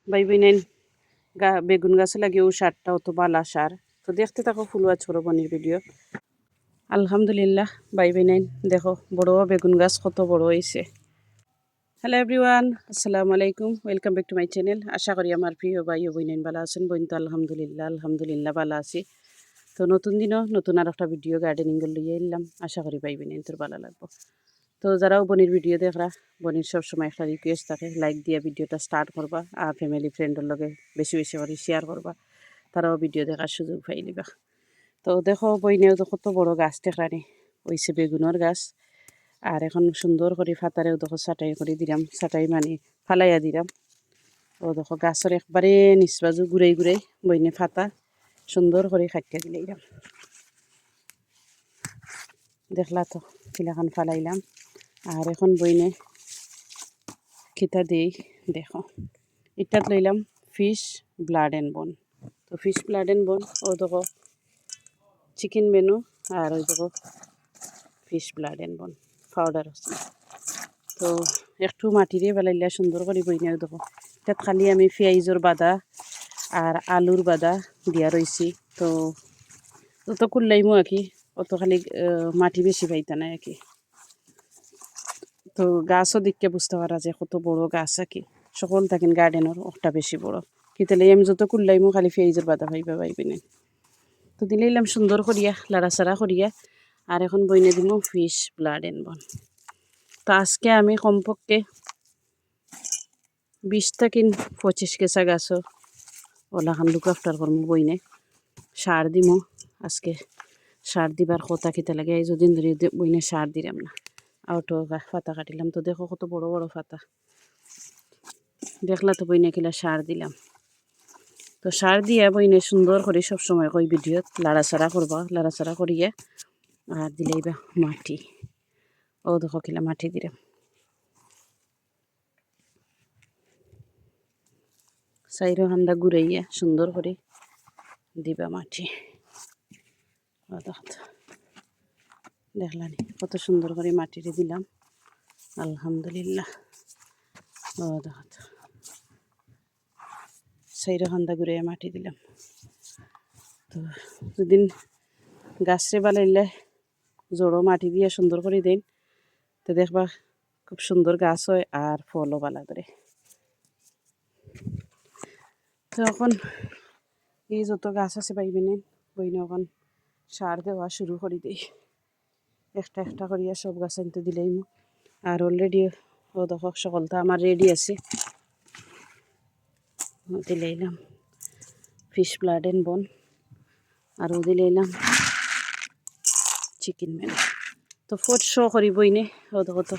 ভাই বোনেন বেগুন গাছে লাগিয়েও সারটা অত বালা সার। তো দেখতে থাকো ফুলুয়া ছোড়ো বনির ভিডিও। আলহামদুলিল্লাহ ভাই বোনেন দেখো বড় বেগুন গাছ কত বড় হয়েছে। হ্যালো এভরিওয়ান, আসসালামু আলাইকুম, welcome back to my channel. আশা করি আমার প্রিয় ভাই ও বোনেন ভালো আছেন। বোন তো আলহামদুলিল্লাহ ভালো আছি। তো নতুন দিনও নতুন আর একটা ভিডিও গার্ডেনিং লইয়ে এলাম। আশা করি ভাই বোনেন তোর ভালো লাগবো। তো যারাও বনির ভিডিও দেখরা, বনির সবসময় একটা রিকোয়েস্ট থাকে লাইক দিয়া ভিডিওটা স্টার্ট করবা আর ফ্যামিলি ফ্রেন্ডের লগে বেশি বেশি করে শেয়ার করবা, তারাও ভিডিও দেখার সুযোগ পাই নিবা। তো দেখো বইনেও তো কত বড় গাছ দেখানি হইছে বেগুনের গাছ। আর এখন সুন্দর করে ফাতারেও দেখো ছাটাই করে দিলাম, ছাটাই মানে ফালাইয়া দিলাম। ও দেখো গাছের একবারে নিচবাজু ঘুরাই ঘুরাই বইনে ফাতা সুন্দর করে কাটিয়া দিলাম। দেখলা তো কিলাখান ফালাইলাম। আর এখন বইনে খিতা দিই দেখো, এটাত লইলাম ফিশ ব্লাড অ্যান্ড বোন। তো ফিশ ব্লাড অ্যান্ড বোন ও দেখো চিকেন মেনু, আর ওই দেখো ফিশ ব্লাড অ্যান্ড বোন পাউডার আছে। তো একটু মাটিরে বেলাইলা সুন্দর করে বইনে দেখো এটাত খালি আমি পেঁয়াজের বাদা আর আলুর বাদা দিয়া রইছি। তো অত কুল্লাইমো আর কি, অত খালি মাটি বেশি পাইতা না আর কি। তো গাছও দিককে বুঝতে পারা যায় কত বড় গাছ আর কি। সকল থাকেন গার্ডেনের একটা বেশি বড় কিতালে আমি যত কুল্লাইমো খালি পেঁয়াজের বাদা পাইবা পাইবে না। তো দিলাম সুন্দর করিয়া লাড়াচাড়া করিয়া। আর এখন বইনে দিব ফিশ ব্লাড অ্যান্ড বোন। তো আজকে আমি কমপক্ষে 20 থেকে 25 কেঁচা গাছও ওলাখান লুক আফটার করবো বইনে। সার দিমো আজকে, সার দিবার কথা কিতা লাগে এই যদিন ধরে বইনে সার দিলাম না। আউটো ফাতা কাটিলাম তো দেখো কত বড় বড় ফাতা দেখলা তো বইনে কিলা সার দিলাম। তো সার দিয়া বইনে সুন্দর করে সবসময় কই ভিডিওত লাড়াচাড়া করবা, লাড়াচাড়া করিয়া আর দিলেইবা মাটি। ও দেখো কিলা মাটি দিলাম, চাইরো হান্দা ঘুরাইয়া সুন্দর করে দিবা মাটি। ও দেখো দেখলানি কত সুন্দর করে মাটিরে দিলাম আলহামদুলিল্লাহ। ও দেখো চাইরো হান্দা ঘুরাইয়া মাটি দিলাম। তো যদি গাছরে বালাইলে জড়ো মাটি দিয়ে সুন্দর করে দেন তো দেখবা খুব সুন্দর গাছ হয় আর ফলও ভালো করে। তো এখন এই যত গাছ আছে পাইবেন বইনে এখন সার দেওয়া শুরু করে দিই একটা একটা করিয়া সব গাছ আনতে দিলেই। আর অলরেডি ও দেখো সকলটা আমার রেডি আছে। দিলাইলাম ফিশ ব্লাড অ্যান্ড বোন আরও দিলাইলাম চিকেন মেনু। তো ফোট শো করিবই নে ও দেখো তো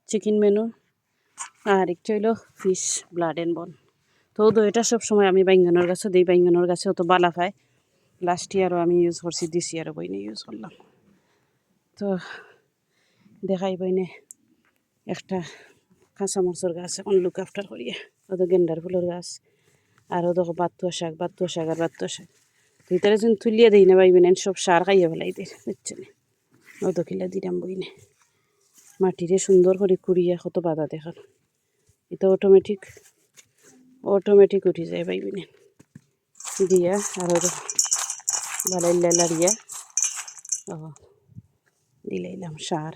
চিকেন মেনু আর একটু হইলো ফিশ ব্লাড অ্যান্ড বোন। তো এটা সব সময় আমি বাইঙ্গনের গাছও দিই, বাইঙ্গনের গাছে অত বালা পায়। লাস্ট ইয়ারও আমি ইউজ করছি, দিস ইয়ারও বইনে ইউজ করলাম। তো দেখাই বইনে একটা কাঁচামরিচের গাছ এখন লুক আফটার করিয়া, ও তো গেন্ডার ফুলের গাছ। আর ও দেখো বাতুয়া শাক আর বাতুয়া শাক। তো এটারে যখন তুলিয়া দিই না পাইবেন সব সার খাইয়া ফেলাই দিয়ে বুঝছেন। ও তো কিলা দিলাম বইনে মাটিরে সুন্দর করে কুড়িয়া কত বাধা দেখার। এটা অটোমেটিক উঠি যায় পাইবেন দিয়া। আর বালাইলা লাড়িয়া ও দিলাইলাম সার।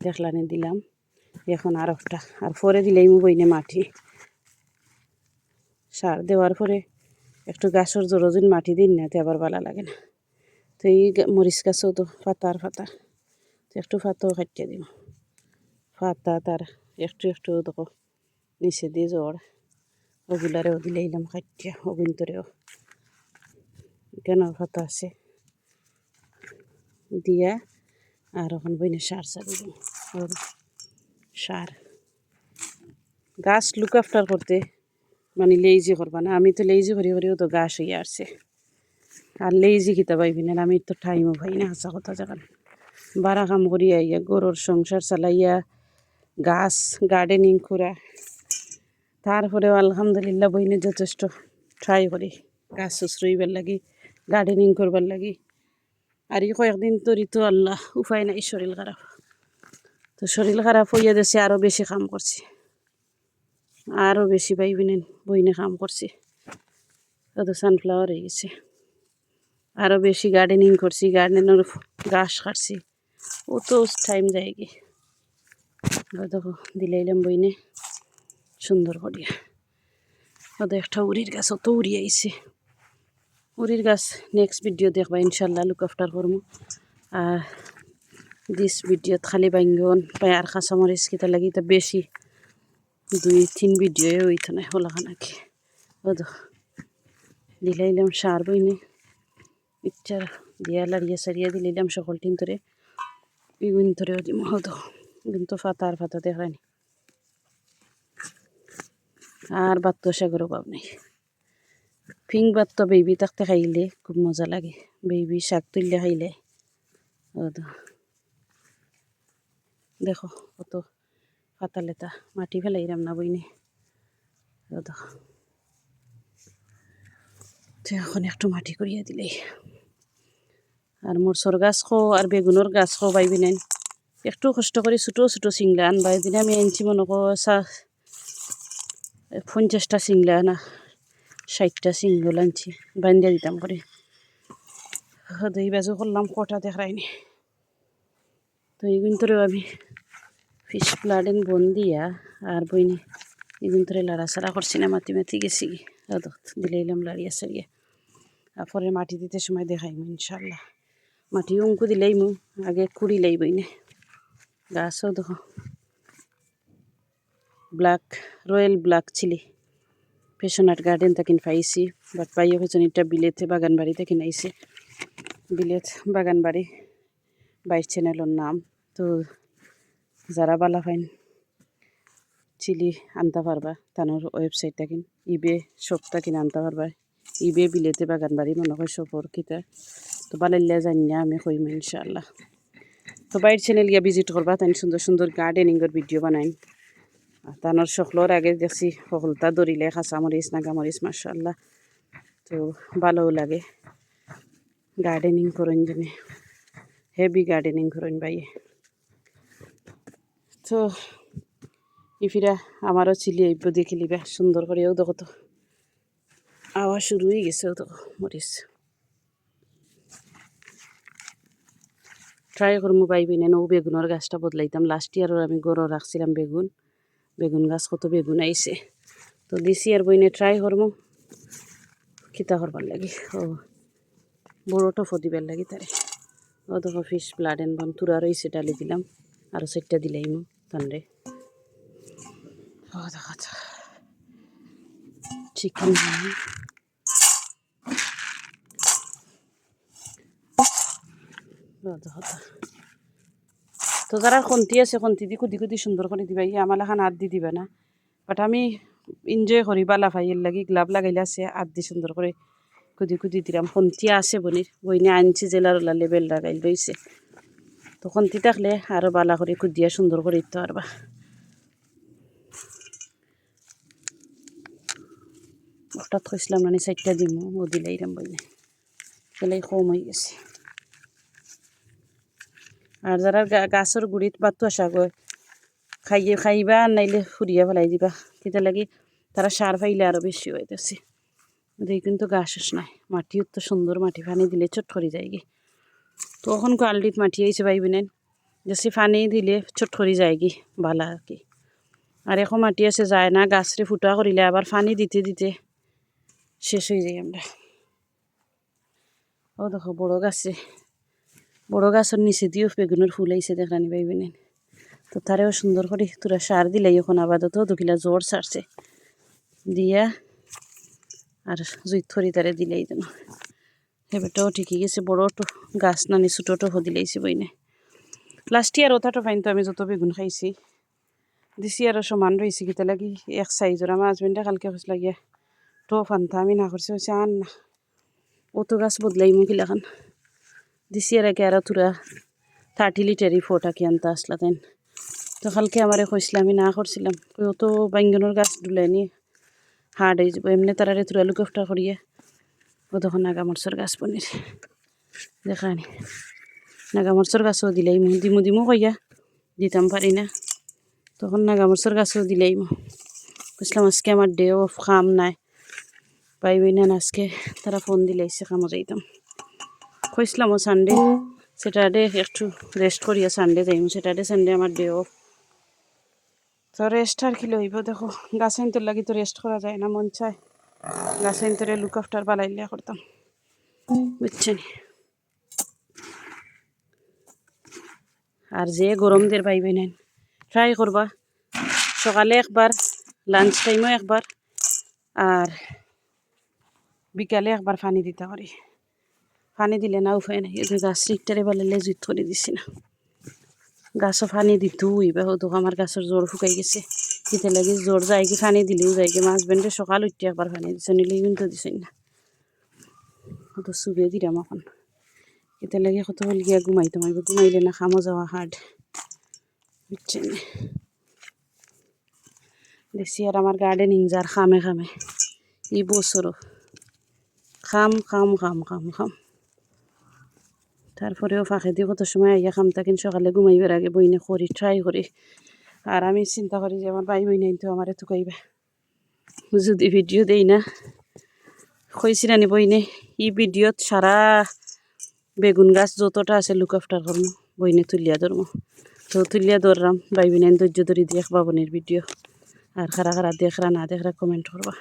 দেখলানি দিলাম এখন আর একটা, আর পরে দিলেই বইনে মাটি। সার দেওয়ার পরে একটু গাছের জোরোজিন মাটি দিন না তো আবার ভালো লাগে না। তো এই মরিচ গাছও তো ফাতা তো একটু ফাতাও কাটিয়ে দিব ফাতা তার একটু একটু দেখো নিচে দিয়ে জ্বর ওগুলারেও দিলাইলাম কাটিয়া। ওগুন্তরেও কেন ফাতা আছে দিয়া। আর ওখান বইনে সার চাবি দিব সার। গাছ লুক আফটার করতে মানে লেইজি করবা না। আমি তো লেইজি করি করিও তো গাছ হইয়া আসছে। আর লেইজি কিতা পাইবি না, আমি তো টাইমও পাই না হাসা কথা যখন বারা কাম করি আইয়া গরুর সংসার চালাইয়া গাছ গার্ডেনিং করা। তারপরেও আলহামদুলিল্লাহ বইনে যথেষ্ট ট্রাই করি গাছ শুশ্রইবার লাগি, গার্ডেনিং করবার লাগি। আর এই কয়েকদিন তরি তো আল্লাহ উপায় নাই, শরীর খারাপ। তো তো শরীর খারাপ হইয়া দিয়েছে, আরও বেশি কাম করছি, আরও বেশি বাইবিনেন বইনে কাম করছি। কত সানফ্লাওয়ার হয়ে গেছে, আরও বেশি গার্ডেনিং করছি, গার্ডেনের ঘাস কাটছি, ও তো টাইম যায় কি। দেখো দিলাইলাম বইনে সুন্দর করিয়া। ওদের একটা উড়ির গাছ, অত উড়ি আইছে উড়ির গাছ। নেক্সট ভিডিও দেখবা ইনশাল্লাহ, লুক আফটার করবো। আর দিস ভিডিওত খালি বাইঙ্গন পাই আর কাঁচামরিচ কিতা লাগি তা বেশি 2-3 ভিডিও হইতো না হলাখা নাকি। ও দেখো দিলাইলাম সার বইনে ইচ্ছা দিয়া লাড়িয়া সারিয়া দিলাইলাম সকল টিন ধরে বেগুন ধরেও দিম। হতো কিন্তু ফাতা আর ফাতা দেখায়নি। আর ভাত তো সাগর অভাব নেই। ফিং ভাত তো বেবি থাকতে খাইলে খুব মজা লাগে, বেবি শাক তুললে খাইলে। দেখো কত পাতা লেতা, মাটি ফেলাইলাম না বইনে। দেখো এখন একটু মাটি করিয়া দিলেই। আর মরসর গাছ খো আর বেগুনের গাছ খো বাইবি নেন, একটু কষ্ট করে ছোটো ছোটো চিংলা আনবা। এদিন আমি আনছি মনে করো 50টা চিংলা না 60টা চিংল আনছি, বান্ধিয়া দিতাম করে। দই বাজু করলাম, কটা দেখায়নি। তো এইগুন তোরেও আমি ফিশ প্লাডেন বন দিয়া আর বইনি এগুন তোরে লাড়াছাড়া করছি না, মাতি মাতি গেছি দিলাইলাম লাড়িয়া সারিয়া। আর পরে মাটি দিতে সময় দেখাইম ইনশাল্লাহ। মাটি অঙ্কু দিলাইমু, আগে কুড়ি লাইবই না। গাছও দেখো ব্ল্যাক রয়্যাল ব্ল্যাক চিলি পেশনাট গার্ডেন তাকিন পাইছি, বাট পাইয়া পেছনিটা বিলেতে বাগান বাড়ি তাকিন আইসি। বিলেত বাগান বাড়ি বাইশ চ্যানেলের নাম। তো যারা বালা ফাইন চিলি আনতে পারবা, তানোর ওয়েবসাইট তাকিন ইবে শপ তাকিন আনতে পারবা। ইবে বিলেতে বাগান বাড়ি মনে হয় সফর কিতা। তো বালাইলে জানি না, আমি কইম ইনশাল্লাহ। তো বাইর চ্যানেল গিয়া ভিজিট করবা, তাই সুন্দর সুন্দর গার্ডেনিংয়ের ভিডিও বানাইন। আর তানোর সকলোর আগে দেখছি সকলতা দরিলে কাঁচামরিচ নাগামরিচ মাশাআল্লাহ। তো ভালোও লাগে গার্ডেনিং করেন জন্য, হেভি গার্ডেনিং করেন ভাইয়ে। তো ইফিরা আমারও চিলি আইব দেখিলিবা সুন্দর করেও দেখো। তো আওয়াজ শুরু হয়ে গেছে, তো মরিচ ট্রাই করবো পাইবি না। ও বেগুনের গাছটা বদলাইতাম, লাস্ট ইয়ারও আমি গড় রাখছিলাম বেগুন গাছ, কত বেগুন আইছে। তো দিস ইয়ার বইনে ট্রাই করবো খিতা করবার লাগি। ও বড়োটা ফদিবার লাগি তারে। ও দেখো ফিশ প্লাডেন বন তুরা রয়েছে, ডালি দিলাম, আরও 4টা দিলাইমু তানরে। ও দেখো চিকেন তো যারা খন্তি আছে খন্তি দি কুদি কুদি সুন্দর করে দিবা, আমার এখন হাত দি দিবা না। বাট আমি এনজয় করি বালা ভাইয়ের লাগি গ্লাভ লাগাইলে আছে হাত দি সুন্দর করে কুদি কুদি দিলাম। খন্তি আছে বইনে আনছি জেলার লেবেল লাগাই লইছে। তো খন্তি থাকলে আরও বালা করে কুদিয়া সুন্দর করে দিতে পারবা। হঠাৎ কইসলাম মানে 4টা দিম, ও দিলাইরাম বইনে দিলাই কম হয়ে গেছে। আর যারা গাছের গুড়িত বাতো আসা গয় খাইবা, আর নাইলে ফুরিয়া ফেলাই দিবা, কিতা লাগি তারা সার পাইলে আরও বেশি হইতেছে। দেখ কিন্তু গাছ নাই, মাটিও তো সুন্দর মাটি, পানি দিলে চট করে যায় গি। তো এখন কোয়ালিটির মাটি আইছে পাইবি নেন, বেশি পানি দিলে চট করে যায় গি ভালো আর কি। আর এখন মাটি আছে যায় না, গাছরে ফুটা করিলে আবার পানি দিতে দিতে শেষ হয়ে যায় আমরা। ও দেখো বড় গাছের নিচে দিয়েও বেগুনের ফুল আইছে দেখানি পাইবি নেন। তো তারেও সুন্দর করে তোরা সার দিলাই এখন আপাতত দুকিলা জ্বর সারছে দিয়া আর জুই থরি তারে দিলাই যেন হেবেটাও ঠিকই গেছে। বড় গাছ নানি ছোটো দিলাইছি বইনে। লাস্ট ইয়ার ওটাটো ফাইন তো আমি যত বেগুন খাইছি দিছি আরও সমান রয়েছে কিতা লাগি এক সাইজর। আমার হাজবেন্ডে কালকে খোঁজ লাগিয়া তো ফান্তা আমি না করছি, হচ্ছে আন না অত গাছ বদলাই মু কিলাখান দিছি আর আগে আরও তোরা 30 লিটারই ফোটা কি আনতে আসলা তাই। তো কালকে আমারে কইসলে আমি না করছিলাম, অত বাইঙ্গনের গাছ ডুলাইনি হার্ড হয়ে যাব এমনি তারারে তুরা লুক আফটার করিয়ে। ও তখন নাগামরচর গাছ পনির দেখানি নাগামরচর গাছও দিলাই দিমু কইয়া দিতাম পারি না, তখন নাগামরচর গাছও দিলেই বুঝলাম আজকে আমার ডে অফ, কাম নাই। পাইবই না আজকে তারা ফোন দিলেইছে কামো যাইতাম, কইসলামও সানডে স্যাটারডে একটু রেস্ট করিয়া সানডে যাইম, স্যাটারডে সানডে আমার ডে অফ। তো রেস্ট আর কি লইব, দেখো গাছ আইনতর লাগি তো রেস্ট করা যায় না, মন চায় গাছ আইনতরে লুক আফটার বালাইলিয়া করতাম, বুঝছেন। আর যে গরম দের পাইবে নেন, ট্রাই করবা সকালে একবার, লাঞ্চ টাইমও একবার, আর বিকালে একবার পানি দিতে পারি। পানি দিলে না উপায় নাই, এই গাছ ইটারে বালাইলে জুত করে দিছি না, গাছও পানি দিতেও ইবা হতো, আমার গাছের জ্বর শুকাই গেছে, শীতে লাগে জ্বর যায় কি পানি দিলেও যায় কি। আমার হাজবেন্ডে সকাল উঠতে একবার পানি দিছে, নিলেই কিন্তু দিছেন না, কত চুবে দিলাম এখন। এতে লাগে কত হল গিয়া ঘুমাইতাম, ঘুমাইলে না খামো যাওয়া হার্ড, বুঝছেন। দেখছি আর আমার গার্ডেনিং যার খামে খামে এই বছরও খাম খাম খাম খাম খাম, তারপরেও ফাঁকে দিয়ে কত সময় আইয়া খাম থাকেন, সকালে ঘুমাইবার আগে বইনে করি, ট্রাই করি। আর আমি চিন্তা করি যে আমার ভাই বইনে তো আমার এত কইবা যদি ভিডিও দেই না, কইছিলানি বইনে ই ভিডিওত সারা বেগুন গাছ যতটা আছে লুক আফটার করবো, বইনে তুলিয়া ধরবো। তো তুলিয়া ধরলাম, ভাই বোন ধৈর্য ধরি দেখবা বোনের ভিডিও, আর খারা খারা দেখরা না দেখরা কমেন্ট করবা।